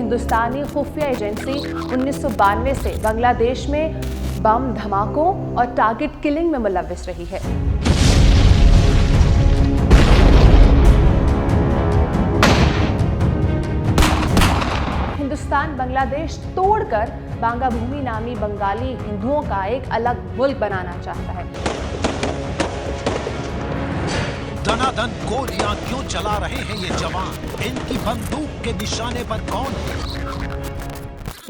हिंदुस्तानी खुफिया एजेंसी 1992 से बांग्लादेश में बम धमाकों और टारगेट किलिंग में मुलव्विस रही है। हिंदुस्तान बांग्लादेश तोड़कर बांगा भूमि नामी बंगाली हिंदुओं का एक अलग मुल्क बनाना चाहता है। दनादन गोलियां क्यों चला रहे हैं ये जवान? इनकी बंदूक के निशाने पर कौन है?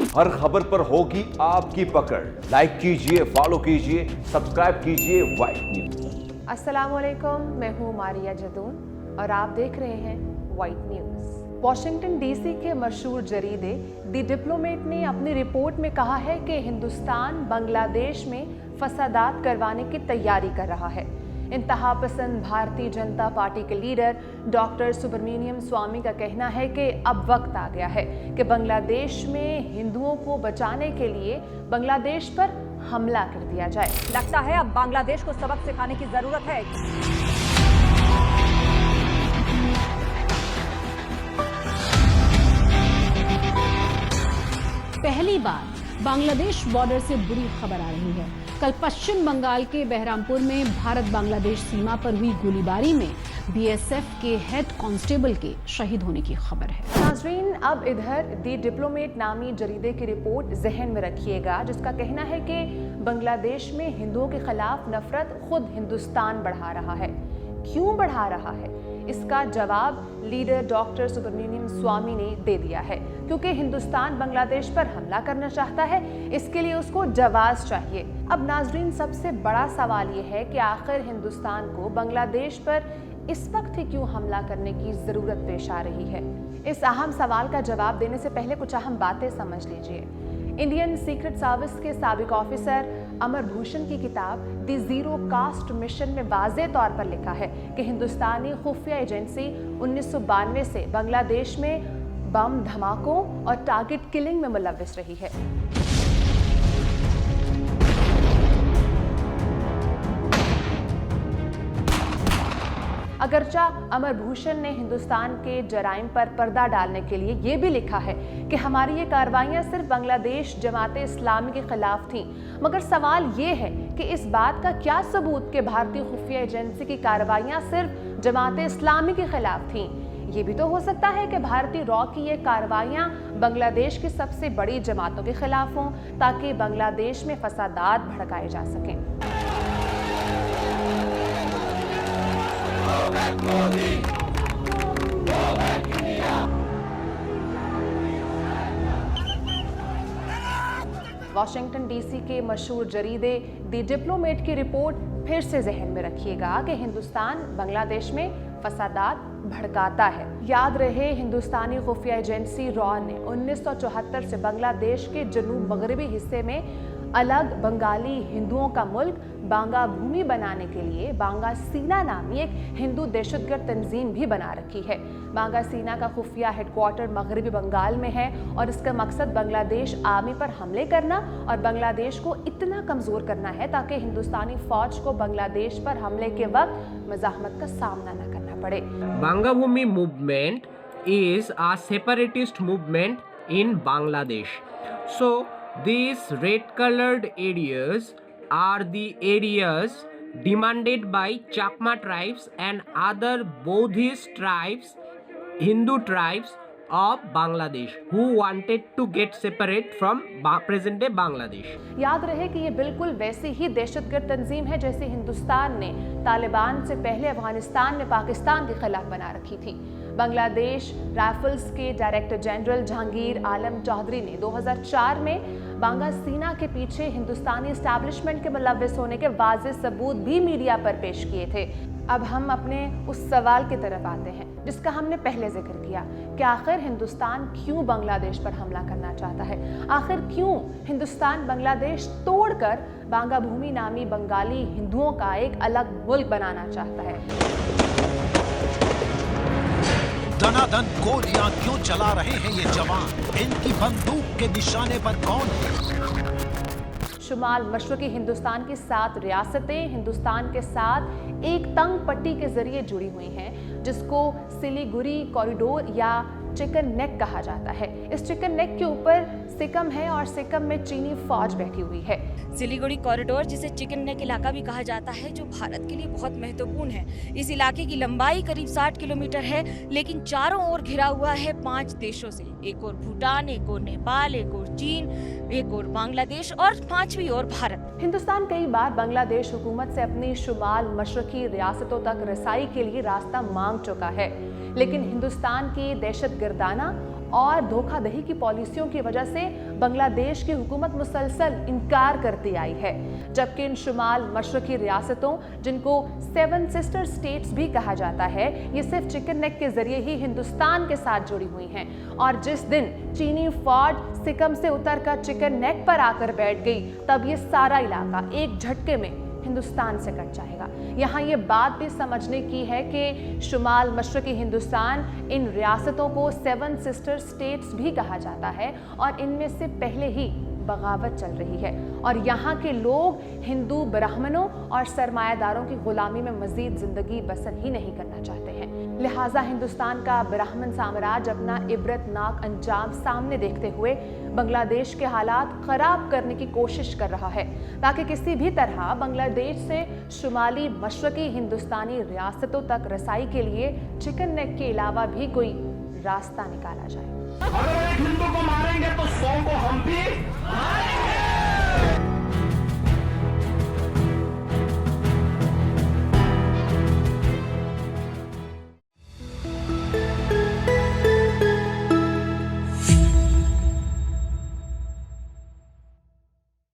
हर खबर पर होगी आपकी पकड़। लाइक कीजिए, फॉलो कीजिए, सब्सक्राइब कीजिए व्हाइट न्यूज। अस्सलाम वालेकुम, मैं हूं मारिया जदून और आप देख रहे हैं व्हाइट न्यूज। वॉशिंगटन डीसी के मशहूर जरीदे दी डिप्लोमेट ने अपनी रिपोर्ट में कहा है कि हिंदुस्तान बांग्लादेश में फसादात करवाने की तैयारी कर रहा है। इंतहा पसंद भारतीय जनता पार्टी के लीडर डॉक्टर सुब्रमण्यम स्वामी का कहना है कि अब वक्त आ गया है कि बांग्लादेश में हिंदुओं को बचाने के लिए बांग्लादेश पर हमला कर दिया जाए। लगता है अब बांग्लादेश को सबक सिखाने की जरूरत है। पहली बार बांग्लादेश बॉर्डर से बुरी खबर आ रही है। कल पश्चिम बंगाल के बहरामपुर में भारत बांग्लादेश सीमा पर हुई गोलीबारी में बीएसएफ के हेड कांस्टेबल के शहीद होने की खबर है। नाज़रीन, अब इधर दी डिप्लोमेट नामी जरीदे की रिपोर्ट जहन में रखिएगा, जिसका कहना है कि बांग्लादेश में हिंदुओं के खिलाफ नफरत खुद हिंदुस्तान बढ़ा रहा है। क्यों बढ़ा रहा है, इसका जवाब लीडर डॉक्टर सुब्रमण्यम स्वामी ने दे दिया है। क्योंकि हिंदुस्तान बांग्लादेश पर हमला करना चाहता है, इसके लिए उसको जवाब चाहिए। अब नाज़रीन, सबसे बड़ा सवाल ये है कि आखिर हिंदुस्तान को बांग्लादेश पर इस वक्त ही क्यों हमला करने की जरूरत पेश आ रही है। इस अहम सवाल का जवाब देने से पहले कुछ अहम बातें समझ लीजिए। इंडियन सीक्रेट सर्विस के साबिक ऑफिसर अमर भूषण की किताब दी जीरो कास्ट मिशन में वाज़े तौर पर लिखा है कि हिंदुस्तानी खुफिया एजेंसी 1992 से बांग्लादेश में बम धमाकों और टारगेट किलिंग में मुलव्विस रही है। अगरचा अमर भूषण ने हिंदुस्तान के जराइम पर पर्दा डालने के लिए ये भी लिखा है कि हमारी ये कार्रवाइयाँ सिर्फ बांग्लादेश जमाते इस्लामी के खिलाफ थीं, मगर सवाल ये है कि इस बात का क्या सबूत कि भारतीय खुफिया एजेंसी की कार्रवाइयाँ सिर्फ जमाते इस्लामी के खिलाफ थीं। ये भी तो हो सकता है कि भारतीय रॉ की ये कार्रवाइयाँ बांग्लादेश की सबसे बड़ी जमातों के खिलाफ हों, ताकि बांग्लादेश में फसादात भड़काए जा सकें। वॉशिंगटन डीसी के मशहूर जरीदे दी डिप्लोमेट की रिपोर्ट फिर से जहन में रखिएगा कि हिंदुस्तान बांग्लादेश में फसादात भड़काता है। याद रहे, हिंदुस्तानी खुफिया एजेंसी रॉ ने 1974 से बांग्लादेश के जनूब मगरबी हिस्से में अलग बंगाली हिंदुओं का मुल्क बांगा भूमि बनाने के लिए बांगा सीना नामी एक हिंदू दहशतगर्द तंजीम भी बना रखी है। बांगा सीना का खुफिया हेडक्वार्टर मगरबी बंगाल में है और इसका मकसद बांग्लादेश आर्मी पर हमले करना और बांग्लादेश को इतना कमजोर करना है ताकि हिंदुस्तानी फौज को बांग्लादेश पर हमले के वक्त मज़ाहमत का सामना न करना पड़े। Banga Bhumi movement is a separatist movement in Bangladesh. So these red colored areas are the areas demanded by Chakma tribes and other Buddhist tribes, Hindu tribes of Bangladesh who wanted to get separate from present day Bangladesh. याद रहे कि ये बिल्कुल वैसी ही दहशतगर्द तंजीम है जैसे हिंदुस्तान ने तालिबान से पहले अफगानिस्तान में पाकिस्तान के खिलाफ बना रखी थी। बांग्लादेश राइफल्स के डायरेक्टर जनरल जहांगीर आलम चौधरी ने 2004 में बांगा सीना के पीछे हिंदुस्तानी एस्टैब्लिशमेंट के मुलव्विस होने के वाज़े सबूत भी मीडिया पर पेश किए थे। अब हम अपने उस सवाल की तरफ आते हैं जिसका हमने पहले जिक्र किया कि आखिर हिंदुस्तान क्यों बांग्लादेश पर हमला करना चाहता है। आखिर क्यों हिंदुस्तान बांग्लादेश तोड़कर बांगा भूमि नामी बंगाली हिंदुओं का एक अलग मुल्क बनाना चाहता है। दनादन गोलियां क्यों चला रहे हैं ये जवान? इनकी बंदूक के निशाने पर कौन है? शुमाल मशरक़ी हिंदुस्तान की 7 रियासतें हिंदुस्तान के साथ एक तंग पट्टी के जरिए जुड़ी हुई हैं, जिसको सिलीगुड़ी कॉरिडोर या चिकन नेक कहा जाता है। इस चिकन नेक के ऊपर सिकम है और सिकम में चीनी फौज बैठी हुई है। सिलीगुड़ी कॉरिडोर, जिसे चिकन नेक इलाका भी कहा जाता है, जो भारत के लिए बहुत महत्वपूर्ण है। इस इलाके की लंबाई करीब 60 किलोमीटर है, लेकिन चारों ओर घिरा हुआ है 5 देशों से। एक और भूटान, एक और नेपाल, एक और चीन, एक और बांग्लादेश और 5वीं ओर भारत। हिंदुस्तान कई बार बांग्लादेश हुकूमत से अपनी शुमाल मशरकी रियासतों तक रसाई के लिए रास्ता मांग चुका है, लेकिन हिंदुस्तान की दहशतगर्दाना और धोखाधड़ी की पॉलिसियों की वजह से बांग्लादेश की हुकूमत मुसलसल इनकार करती आई है। जबकि इन शुमाल मशरकी रियासतों, जिनको 7 सिस्टर स्टेट्स भी कहा जाता है, ये सिर्फ चिकन नेक के जरिए ही हिंदुस्तान के साथ जुड़ी हुई हैं। और जिस दिन चीनी फौज सिकम से उतरकर चिकन नेक पर आकर बैठ गई, तब ये सारा इलाका एक झटके में हिंदुस्तान से कट जाएगा। यहाँ ये बात भी समझने की है कि शुमाल मशरकी हिंदुस्तान, इन रियासतों को 7 सिस्टर स्टेट्स भी कहा जाता है और इनमें से पहले ही बगावत चल रही है और यहाँ के लोग हिंदू ब्राह्मणों और सरमायादारों की गुलामी में मजीद जिंदगी बसर ही नहीं करना चाहते हैं। लिहाजा हिंदुस्तान का ब्राह्मण साम्राज्य अपना इबरतनाक अंजाम सामने देखते हुए बांग्लादेश के हालात खराब करने की कोशिश कर रहा है, ताकि किसी भी तरह बांग्लादेश से शुमाली मशरकी हिंदुस्तानी रियासतों तक रसाई के लिए चिकन नेक के अलावा भी कोई रास्ता निकाला जाए। अगर एक हिंदू को मारेंगे तो 100 को हम भी मारेंगे।